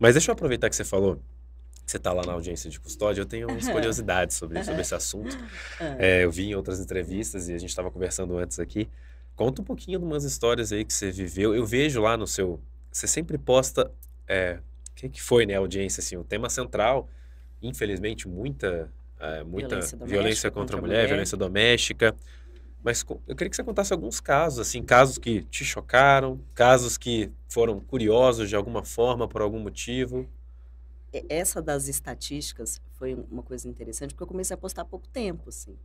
Mas deixa eu aproveitar que você falou que você está lá na audiência de custódia, eu tenho umas curiosidades sobre esse assunto. Ah, Eu vi em outras entrevistas e a gente estava conversando antes aqui. Conta um pouquinho de umas histórias aí que você viveu. Eu vejo lá no seu... Você sempre posta... o que foi, né, a audiência, assim, o tema central, infelizmente, muita violência violência doméstica contra a contra a mulher, mulher. violência doméstica. Mas eu queria que você contasse alguns casos, assim, casos que te chocaram, casos que foram curiosos de alguma forma, por algum motivo. Essa das estatísticas foi uma coisa interessante, porque eu comecei a postar há pouco tempo, assim.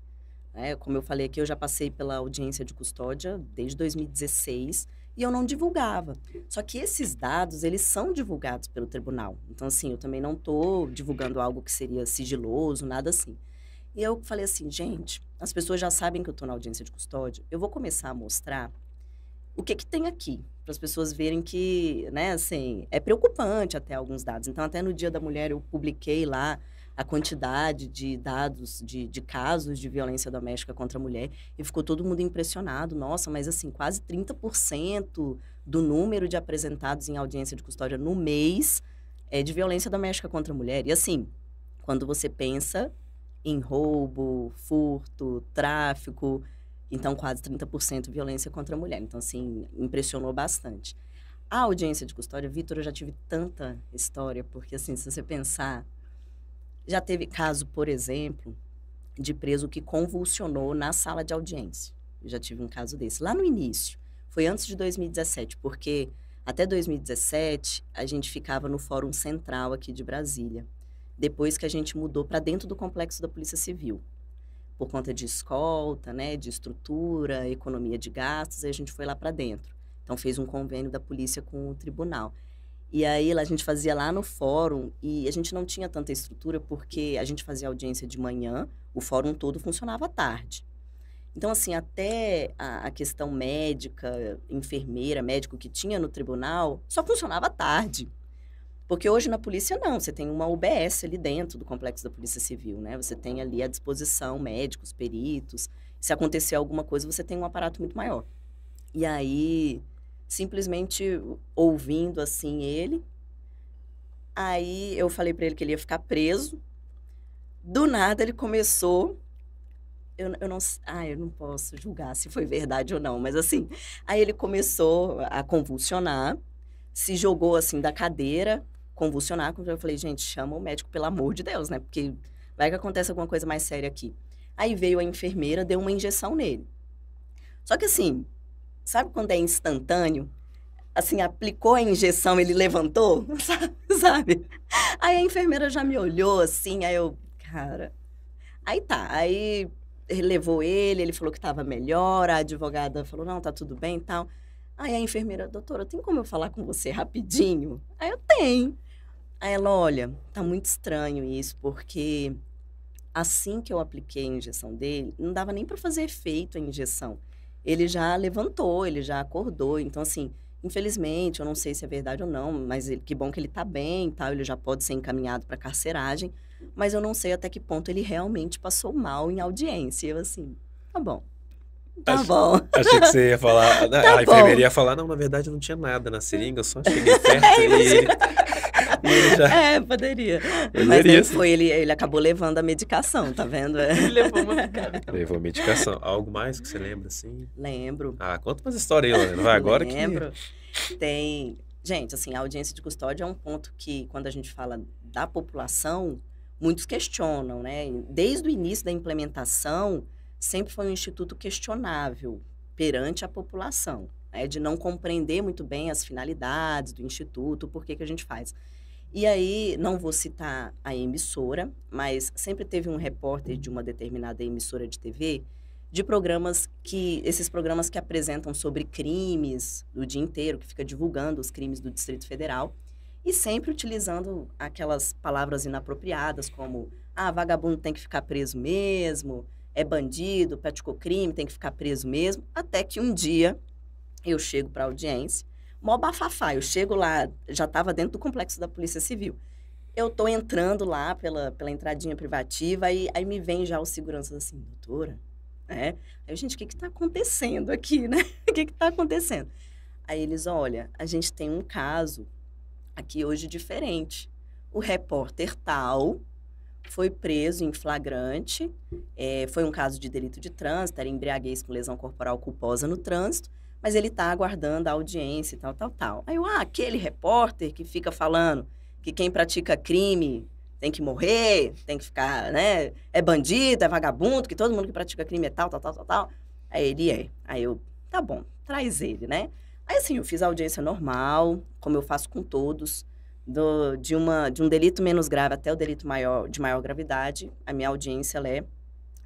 Né? Como eu falei aqui, eu já passei pela audiência de custódia desde 2016 e eu não divulgava. Só que esses dados, eles são divulgados pelo tribunal. Então, assim, eu também não estou divulgando algo que seria sigiloso, nada assim. E eu falei assim, gente, as pessoas já sabem que eu estou na audiência de custódia, eu vou começar a mostrar o que que tem aqui, para as pessoas verem que, né, assim, é preocupante até alguns dados. Então, até no Dia da Mulher, eu publiquei lá a quantidade de dados de casos de violência doméstica contra a mulher e ficou todo mundo impressionado. Nossa, mas assim, quase 30% do número de apresentados em audiência de custódia no mês é de violência doméstica contra a mulher. E assim, quando você pensa em roubo, furto, tráfico, então quase 30% violência contra a mulher. Então, assim, impressionou bastante. A audiência de custódia, Vitor, eu já tive tanta história, porque, assim, se você pensar, já teve caso, por exemplo, de preso que convulsionou na sala de audiência. Eu já tive um caso desse. Lá no início, foi antes de 2017, porque até 2017 a gente ficava no Fórum Central aqui de Brasília. Depois que a gente mudou para dentro do complexo da Polícia Civil por conta de escolta, né, de estrutura, economia de gastos, aí a gente foi lá para dentro. Então fez um convênio da polícia com o tribunal. E aí a gente fazia lá no fórum e a gente não tinha tanta estrutura porque a gente fazia audiência de manhã, o fórum todo funcionava à tarde. Então, assim, até a questão médica, enfermeira, médico que tinha no tribunal, só funcionava à tarde. Porque hoje na polícia não, você tem uma UBS ali dentro do complexo da Polícia Civil, né? Você tem ali à disposição médicos, peritos. Se acontecer alguma coisa, você tem um aparato muito maior. E aí, simplesmente ouvindo assim ele, aí eu falei para ele que ele ia ficar preso. Do nada ele começou, eu não, eu não posso julgar se foi verdade ou não, mas assim, aí ele começou a convulsionar, se jogou assim da cadeira, convulsionar. Eu falei, gente, chama o médico, pelo amor de Deus, né? Porque vai que acontece alguma coisa mais séria aqui. Aí veio a enfermeira, deu uma injeção nele. Só que assim, sabe quando é instantâneo? Assim, aplicou a injeção, ele levantou, sabe? Aí a enfermeira já me olhou assim, aí eu, cara. Aí tá, aí levou ele falou que estava melhor, a advogada falou, não, tá tudo bem e tal. Aí a enfermeira, doutora, tem como eu falar com você rapidinho? Aí eu tenho. Aí ela, olha, tá muito estranho isso, porque assim que eu apliquei a injeção dele, não dava nem para fazer efeito a injeção. Ele já levantou, ele já acordou. Então, assim, infelizmente, eu não sei se é verdade ou não, mas que bom que ele tá bem, tal, ele já pode ser encaminhado para carceragem, mas eu não sei até que ponto ele realmente passou mal em audiência. Eu, assim, tá bom, tá Ach- bom, Achei que você ia falar. tá A enfermeira bom. ia falar, não, na verdade não tinha nada na seringa, eu só cheguei perto e ele já. É, poderia. Mas Poderia, nem sim. foi, ele acabou levando a medicação, tá vendo? Ele levou uma picada, então. Levou medicação. Algo mais que você lembra, assim? Lembro. Ah, conta umas histórias aí, Lorena. Vai agora que. Lembro. Tem. Gente, assim, a audiência de custódia é um ponto que, quando a gente fala da população, muitos questionam, né? Desde o início da implementação, sempre foi um instituto questionável perante a população, né? De não compreender muito bem as finalidades do instituto, por que que a gente faz. E aí, não vou citar a emissora, mas sempre teve um repórter de uma determinada emissora de TV de programas esses programas que apresentam sobre crimes do dia inteiro, que fica divulgando os crimes do Distrito Federal, e sempre utilizando aquelas palavras inapropriadas, como, vagabundo tem que ficar preso mesmo, é bandido, praticou crime, tem que ficar preso mesmo, até que um dia eu chego para a audiência, mó bafafá, eu chego lá, já estava dentro do complexo da Polícia Civil. Eu tô entrando lá pela entradinha privativa, aí me vem já os seguranças assim, doutora, né? Aí, gente, o que que tá acontecendo aqui, né? O que que tá acontecendo? Aí eles, olha, a gente tem um caso Aqui hoje diferente. O repórter tal foi preso em flagrante, foi um caso de delito de trânsito, era embriaguez com lesão corporal culposa no trânsito, mas ele está aguardando a audiência e tal, tal, tal. Aí aquele repórter que fica falando que quem pratica crime tem que morrer, tem que ficar, né, é bandido, é vagabundo, que todo mundo que pratica crime é tal, tal, tal, tal, tal. Aí ele é. Aí eu, tá bom, traz ele, né? Aí assim, eu fiz a audiência normal, como eu faço com todos, de um delito menos grave até o delito de maior gravidade, a minha audiência ela é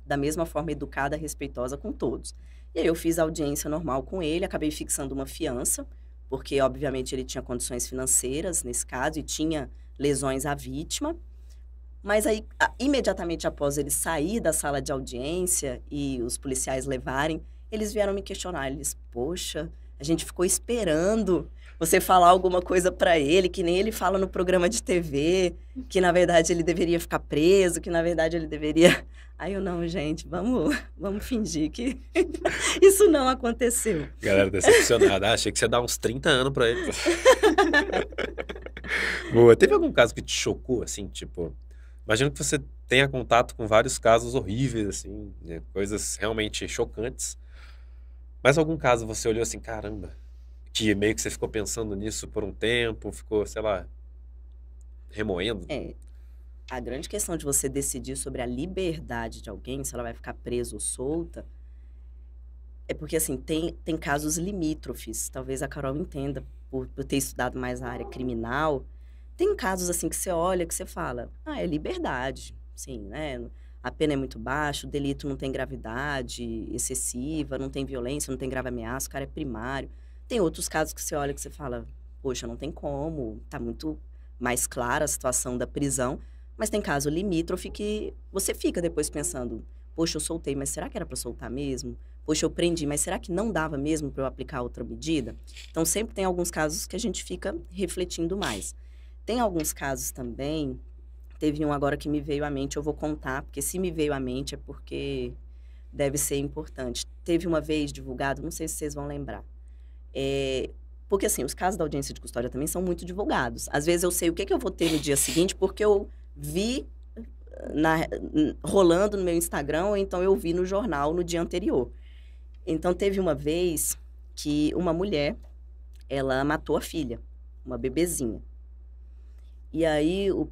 da mesma forma educada, respeitosa com todos. E aí eu fiz a audiência normal com ele, acabei fixando uma fiança, porque obviamente ele tinha condições financeiras nesse caso e tinha lesões à vítima. Mas aí, imediatamente após ele sair da sala de audiência e os policiais levarem, eles vieram me questionar. Eles, poxa, a gente ficou esperando você falar alguma coisa para ele, que nem ele fala no programa de TV, que na verdade ele deveria ficar preso, que na verdade ele deveria... Aí eu, não, gente, vamos fingir que isso não aconteceu. Galera decepcionada. Achei que você ia dar uns 30 anos pra ele. Boa. Teve algum caso que te chocou, assim, tipo... Imagino que você tenha contato com vários casos horríveis, assim, né? Coisas realmente chocantes. Mas algum caso você olhou assim, caramba, que meio que você ficou pensando nisso por um tempo, ficou, sei lá, remoendo? A grande questão de você decidir sobre a liberdade de alguém, se ela vai ficar presa ou solta, é porque, assim, tem casos limítrofes. Talvez a Carol entenda, por ter estudado mais a área criminal. Tem casos, assim, que você olha, que você fala, é liberdade, sim, né? A pena é muito baixa, o delito não tem gravidade excessiva, não tem violência, não tem grave ameaça, o cara é primário. Tem outros casos que você olha que você fala, poxa, não tem como, tá muito mais clara a situação da prisão. Mas tem caso limítrofe que você fica depois pensando, poxa, eu soltei, mas será que era para soltar mesmo? Poxa, eu prendi, mas será que não dava mesmo para eu aplicar outra medida? Então, sempre tem alguns casos que a gente fica refletindo mais. Tem alguns casos também, teve um agora que me veio à mente, eu vou contar, porque se me veio à mente é porque deve ser importante. Teve uma vez divulgado, não sei se vocês vão lembrar, porque assim, os casos da audiência de custódia também são muito divulgados. Às vezes eu sei o que eu vou ter no dia seguinte, porque eu vi rolando no meu Instagram, ou então eu vi no jornal no dia anterior. Então, teve uma vez que uma mulher, ela matou a filha, uma bebezinha. E aí, os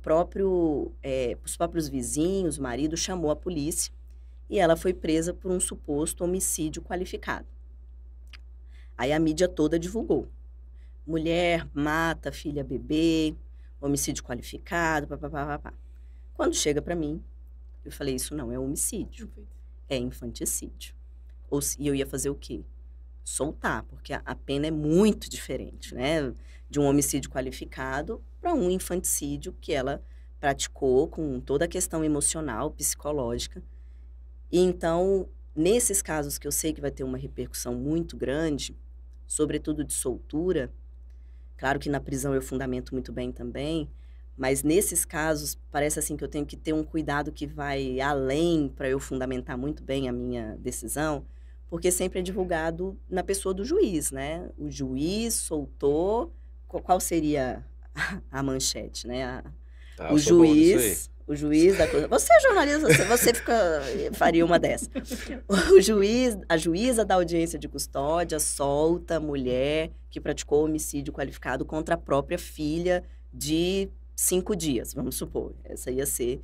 próprios vizinhos, o marido, chamou a polícia e ela foi presa por um suposto homicídio qualificado. Aí a mídia toda divulgou. Mulher mata filha bebê, homicídio qualificado, papapá. Quando chega para mim, eu falei, isso não é homicídio, é infanticídio. E eu ia fazer o quê? Soltar, porque a pena é muito diferente, né? De um homicídio qualificado para um infanticídio que ela praticou com toda a questão emocional, psicológica. E então, nesses casos que eu sei que vai ter uma repercussão muito grande, sobretudo de soltura, claro que na prisão eu fundamento muito bem também, mas nesses casos, parece assim que eu tenho que ter um cuidado que vai além para eu fundamentar muito bem a minha decisão, porque sempre é divulgado na pessoa do juiz, né? O juiz soltou, qual seria a manchete, né? O juiz da coisa. Você é jornalista, você faria uma dessa. A juíza da audiência de custódia solta a mulher que praticou homicídio qualificado contra a própria filha de 5 dias, vamos supor. Essa ia ser.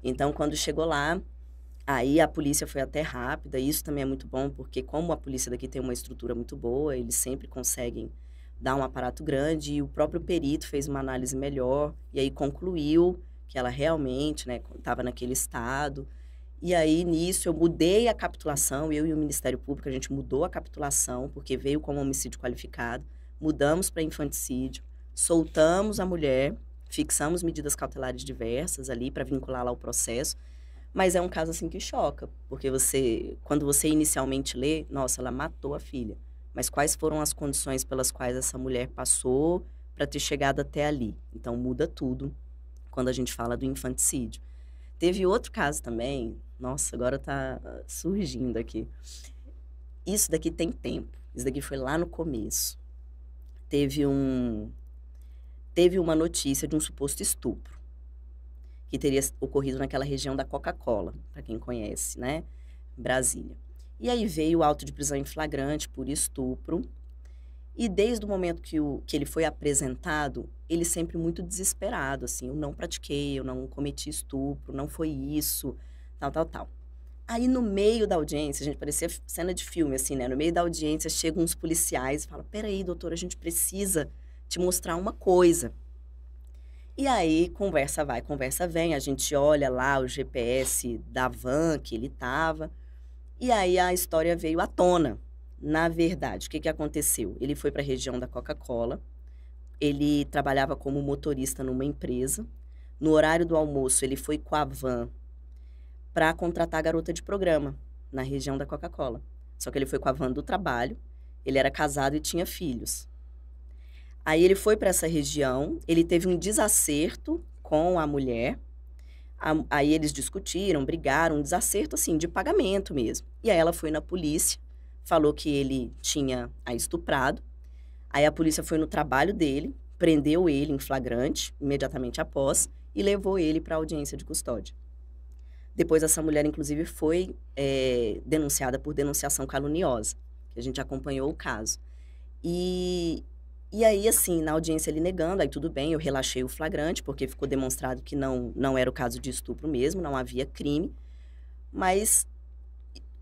Então, quando chegou lá, aí a polícia foi até rápida. Isso também é muito bom, porque como a polícia daqui tem uma estrutura muito boa, eles sempre conseguem dar um aparato grande. E o próprio perito fez uma análise melhor e aí concluiu que ela realmente, né, estava naquele estado. E aí, nisso, eu mudei a capitulação, eu e o Ministério Público, a gente mudou a capitulação, porque veio como homicídio qualificado, mudamos para infanticídio, soltamos a mulher, fixamos medidas cautelares diversas ali para vinculá-la ao processo, mas é um caso assim que choca, porque quando você inicialmente lê, nossa, ela matou a filha, mas quais foram as condições pelas quais essa mulher passou para ter chegado até ali? Então, muda tudo quando a gente fala do infanticídio. Teve outro caso também, nossa, agora tá surgindo aqui. Isso daqui tem tempo, isso daqui foi lá no começo. Teve um teve uma notícia de um suposto estupro que teria ocorrido naquela região da Coca-Cola, para quem conhece, né? Brasília. E aí veio o auto de prisão em flagrante por estupro. E desde o momento que ele foi apresentado, ele sempre muito desesperado, assim, eu não pratiquei, eu não cometi estupro, não foi isso, tal, tal, tal. Aí no meio da audiência, a gente parecia cena de filme, assim, né? No meio da audiência chegam uns policiais e falam, peraí, doutor, a gente precisa te mostrar uma coisa. E aí, conversa vai, conversa vem, a gente olha lá o GPS da van que ele estava, e aí a história veio à tona. Na verdade, o que que aconteceu? Ele foi para a região da Coca-Cola, ele trabalhava como motorista numa empresa, no horário do almoço ele foi com a van para contratar a garota de programa na região da Coca-Cola. Só que ele foi com a van do trabalho, ele era casado e tinha filhos. Aí ele foi para essa região, ele teve um desacerto com a mulher, aí eles discutiram, brigaram, um desacerto assim, de pagamento mesmo. E aí ela foi na polícia, falou que ele tinha a estuprado, aí a polícia foi no trabalho dele, prendeu ele em flagrante, imediatamente após, e levou ele para a audiência de custódia. Depois essa mulher, inclusive, foi denunciada por denunciação caluniosa, que a gente acompanhou o caso. E aí, assim, na audiência ele negando, aí tudo bem, eu relaxei o flagrante, porque ficou demonstrado que não era o caso de estupro mesmo, não havia crime, mas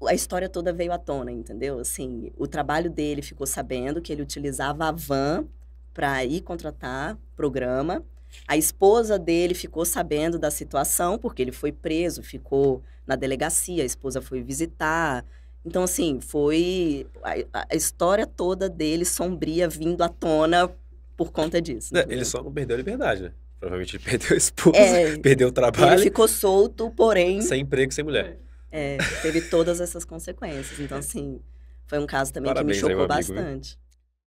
a história toda veio à tona, entendeu? Assim, o trabalho dele ficou sabendo que ele utilizava a van para ir contratar programa, a esposa dele ficou sabendo da situação, porque ele foi preso, ficou na delegacia, a esposa foi visitar. Então, assim, foi a história toda dele sombria vindo à tona por conta disso. Ele só não perdeu a liberdade, né? Provavelmente ele perdeu a esposa, perdeu o Ele trabalho, ficou solto, porém, sem emprego, sem mulher. teve todas essas consequências. Então, assim, foi um caso também que me Parabéns aí, meu chocou amigo, viu? bastante.